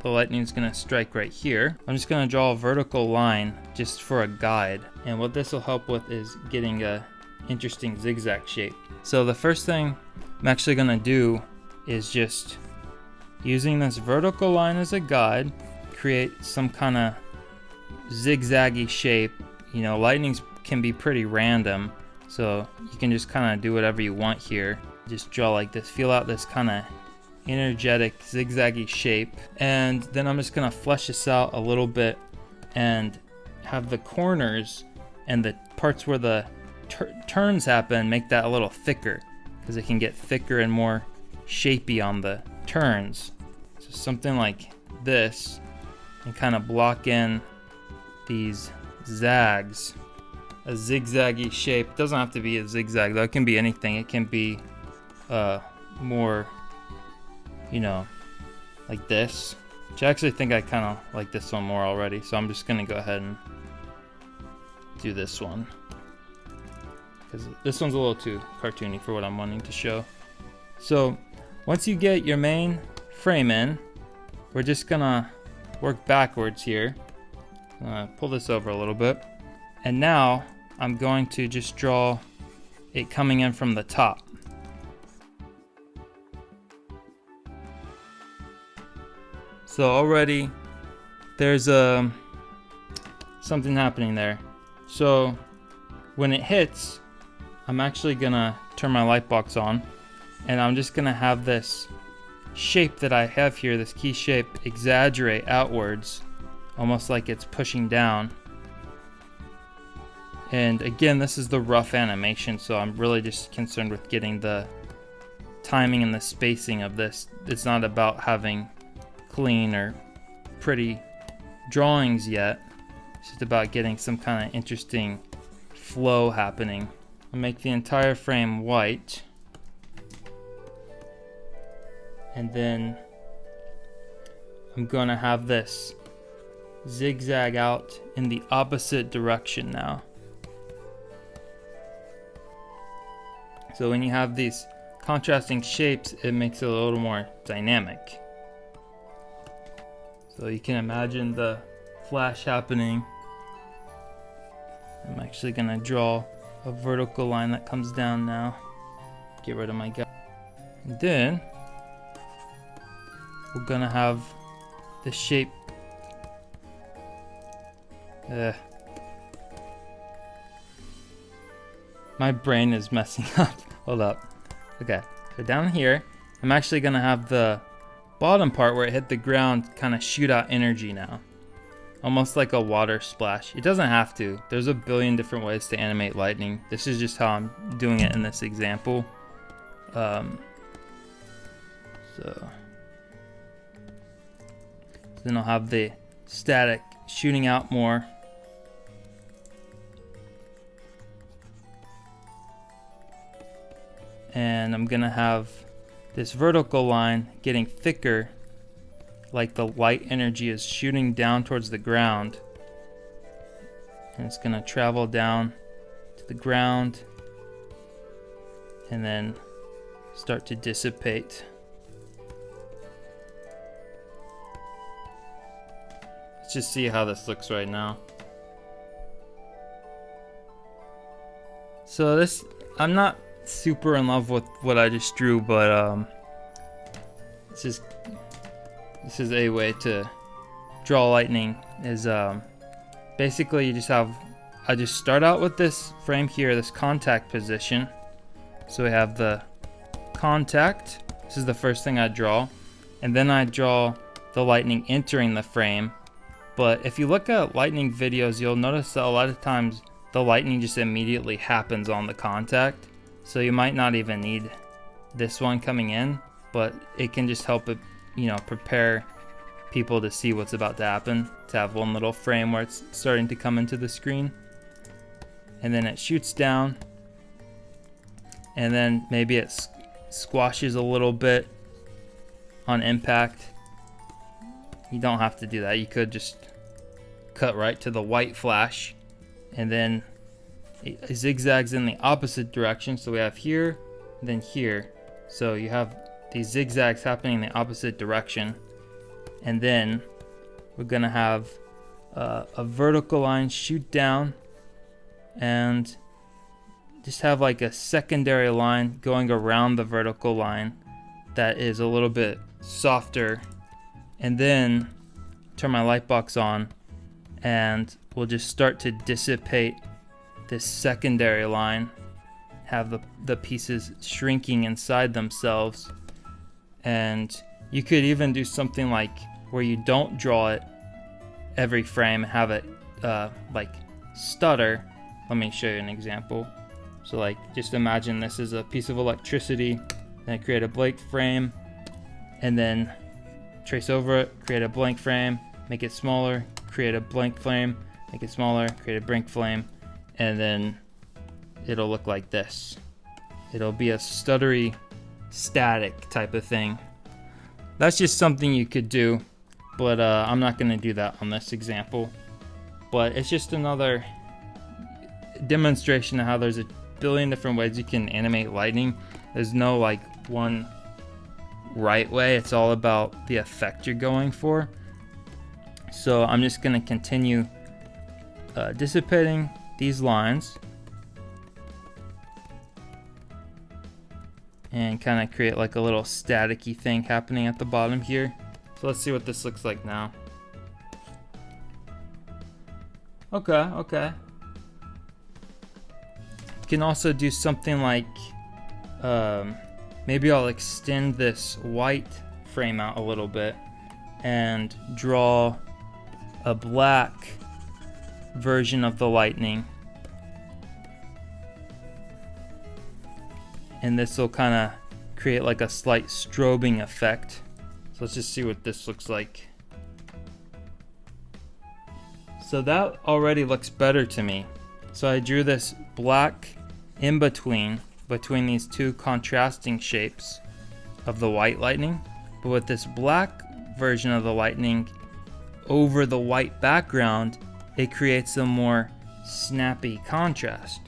the lightning's gonna strike right here. I'm just gonna draw a vertical line just for a guide. And what this will help with is getting a interesting zigzag shape. So the first thing I'm actually gonna do is just using this vertical line as a guide, create some kind of zigzaggy shape. You know, lightnings can be pretty random, so you can just kind of do whatever you want here. Just draw like this, feel out this kind of energetic zigzaggy shape. And then I'm just gonna flesh this out a little bit and have the corners and the parts where the turns happen, make that a little thicker, because it can get thicker and more shapy on the turns. So something like this, and kind of block in these zags. A zigzaggy shape. It doesn't have to be a zigzag though, it can be anything. It can be more, you know, like this, which I actually think I kind of like this one more already, so I'm just gonna go ahead and do this one, because this one's a little too cartoony for what I'm wanting to show. So once you get your main frame in, we're just gonna work backwards here. Pull this over a little bit, and now I'm going to just draw it coming in from the top. So already there's something happening there. So when it hits, I'm actually gonna turn my light box on, and I'm just gonna have this shape that I have here, this key shape, exaggerate outwards, almost like it's pushing down. And again, this is the rough animation, so I'm really just concerned with getting the timing and the spacing of this. It's not about having clean or pretty drawings yet. It's just about getting some kind of interesting flow happening. I'll make the entire frame white, and then I'm gonna have this zigzag out in the opposite direction now. So when you have these contrasting shapes, it makes it a little more dynamic. So you can imagine the flash happening. I'm actually gonna draw a vertical line that comes down now. Get rid of my guy. And then we're gonna have the shape. My brain is messing up. Hold up. Okay, so down here, I'm actually gonna have the bottom part where it hit the ground kind of shoot out energy now. Almost like a water splash. It doesn't have to. There's a billion different ways to animate lightning. This is just how I'm doing it in this example. So then I'll have the static shooting out more. And I'm gonna have this vertical line getting thicker, like the light energy is shooting down towards the ground, and it's gonna travel down to the ground and then start to dissipate. Let's just see how this looks right now. So this, I'm not super in love with what I just drew, but this is a way to draw lightning. Is basically you just have, I just start out with this frame here, this contact position. So we have the contact. This is the first thing I draw, and then I draw the lightning entering the frame. But if you look at lightning videos, you'll notice that a lot of times the lightning just immediately happens on the contact. So you might not even need this one coming in, but it can just help it, you know, prepare people to see what's about to happen, to have one little frame where it's starting to come into the screen. And then it shoots down, and then maybe it squashes a little bit on impact. You don't have to do that. You could just cut right to the white flash, and then it zigzags in the opposite direction. So we have here, then here. So you have these zigzags happening in the opposite direction. and then we're gonna have a vertical line shoot down and just have like a secondary line going around the vertical line that is a little bit softer, and then turn my light box on and we'll just start to dissipate this secondary line, have the pieces shrinking inside themselves. And you could even do something like where you don't draw it every frame, have it like stutter. Let me show you an example. So like, just imagine this is a piece of electricity, then create a blank frame, and then trace over it, create a blank frame, make it smaller, create a blank frame, make it smaller, create a blank frame, and then it'll look like this. It'll be a stuttery, static type of thing. That's just something you could do, but I'm not gonna do that on this example. But it's just another demonstration of how there's a billion different ways you can animate lightning. There's no like one right way. It's all about the effect you're going for. So I'm just going to continue dissipating these lines and kind of create like a little staticky thing happening at the bottom here. So let's see what this looks like now. Okay. You can also do something like maybe I'll extend this white frame out a little bit and draw a black version of the lightning, and this will kind of create like a slight strobing effect. So let's just see what this looks like. So that already looks better to me. So I drew this black in between these two contrasting shapes of the white lightning, but with this black version of the lightning over the white background, it creates a more snappy contrast.